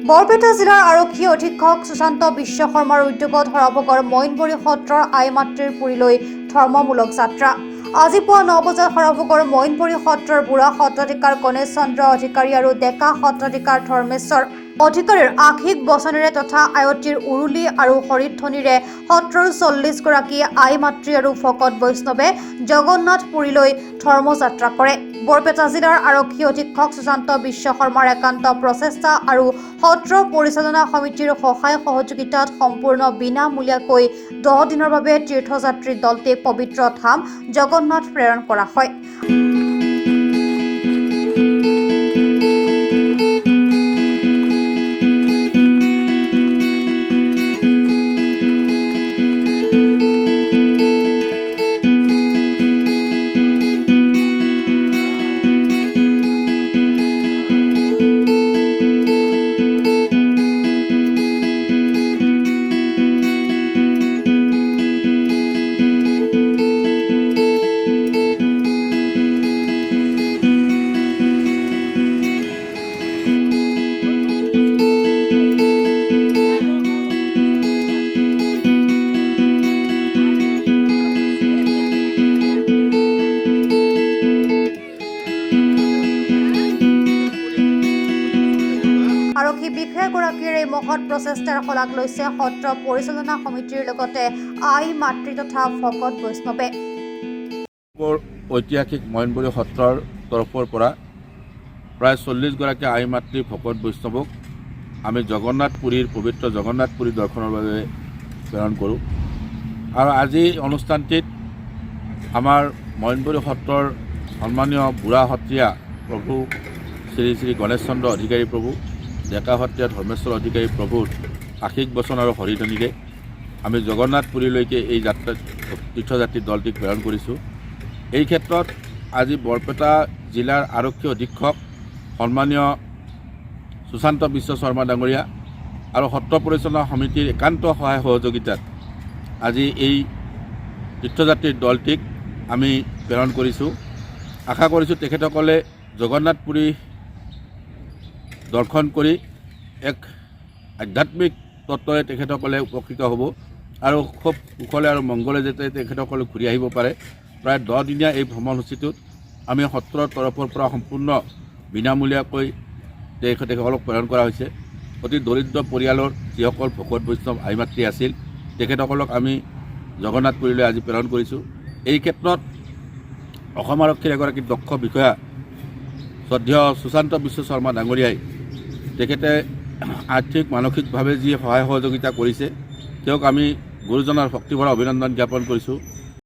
বৰপেটা জিলাৰ আৰক্ষী অধীক্ষক সুশান্ত বিশ্ব শৰ্মাৰ উদ্যোগত হৰভগৰ মইনবৰী সত্ৰৰ আই মাতৃৰ পুৰীলৈ ধৰ্মমূলক যাত্ৰা। আজি পুৱা 9 বজাত হৰভগৰ মইনবৰী সত্ৰৰ বুঢ়া সত্ৰাধিকাৰ গণেশ চন্দ্ৰ অধিকাৰী আৰু ডেকা সত্ৰাধিকাৰ ধৰ্মেশ্বৰ অধিকাৰীৰ আশীষ বচনেৰে তথা আয়তীৰ উৰুলি আৰু হৰিধ্বনিৰে সত্ৰৰ 40 গৰাকী আই মাতৃ আৰু ভকত বৈষ্ণৱে জগন্নাথ পুৰীলৈ ধৰ্মযাত্ৰা কৰে। বৰপেটা জিলাৰ আৰক্ষী অধীক্ষক সুশান্ত বিশ্ব শৰ্মাৰ একান্ত প্ৰচেষ্টা আৰু সত্ৰ পৰিচালনা সমিতিৰ সহায় সহযোগিতাত সম্পূৰ্ণ বিনামূলীয়াকৈ 10 দিনৰ বাবে তীৰ্থযাত্ৰী দলটিক পবিত্ৰ ধাম জগন্নাথ প্ৰেৰণ কৰা হয়। আৰক্ষী বিষয়াগৰাকীৰ এই মহৎ প্ৰচেষ্টাৰ শলাগ লৈছে সত্ৰ পৰিচালনা সমিতিৰ লগতে আই মাতৃ তথা ভকত বৈষ্ণৱে। ঐতিহাসিক মইনবৰী সত্ৰৰ তৰফৰ পৰা প্ৰায় 40 গৰাকী আই মাতৃ ভকত বৈষ্ণৱক আমি জগন্নাথ পুৰীৰ পবিত্ৰ জগন্নাথ পুৰী দৰ্শনৰ বাবে প্ৰেৰণ কৰোঁ। আৰু আজি অনুষ্ঠানটিত আমাৰ মইনবৰী সত্ৰৰ সন্মানীয় বুঢ়া সত্ৰীয়া প্ৰভু শ্ৰী শ্ৰী গণেশ চন্দ্ৰ অধিকাৰী প্ৰভু, ডেকা সত্ৰীয়া ধৰ্মেশ্বৰ অধিকাৰী প্ৰভুৰ আশীষ বচন আৰু হৰিধ্বনিৰে আমি জগন্নাথ পুৰীলৈকে এই তীৰ্থযাত্ৰী দলটিক প্ৰেৰণ কৰিছোঁ। এই ক্ষেত্ৰত আজি বৰপেটা জিলাৰ আৰক্ষী অধীক্ষক সন্মানীয় সুশান্ত বিশ্ব শৰ্মা ডাঙৰীয়া আৰু সত্ৰ পৰিচালনা সমিতিৰ একান্ত সহায় সহযোগিতাত আজি এই তীৰ্থযাত্ৰীৰ দলটিক আমি প্ৰেৰণ কৰিছোঁ। আশা কৰিছোঁ তেখেতসকলে জগন্নাথ পুৰী দৰ্শন কৰি এক আধ্যাত্মিক তত্ত্বৰে তেখেতসকলে উপকৃত হ'ব আৰু খুব কুশলে আৰু মংগলে যাতে তেখেতসকলে ঘূৰি আহিব পাৰে। প্ৰায় 10 দিনীয়া এই ভ্ৰমণসূচীটোত আমি সত্ৰৰ তৰফৰ পৰা সম্পূৰ্ণ বিনামূলীয়াকৈ তেখেতসকলক প্ৰেৰণ কৰা হৈছে। অতি দৰিদ্ৰ পৰিয়ালৰ যিসকল ভকত বৈষ্ণৱ আই মাতৃ আছিল তেখেতসকলক আমি জগন্নাথ পুৰীলৈ আজি প্ৰেৰণ কৰিছোঁ। এই ক্ষেত্ৰত অসম আৰক্ষীৰ এগৰাকী দক্ষ বিষয়া শ্ৰদ্ধেয় সুশান্ত বিশ্ব শৰ্মা ডাঙৰীয়াই তেখেতে আৰ্থিক মানসিকভাৱে যি সহায় সহযোগিতা কৰিছে তেওঁক আমি গুৰুজনাৰ ভক্তিভৰা অভিনন্দন জ্ঞাপন কৰিছোঁ।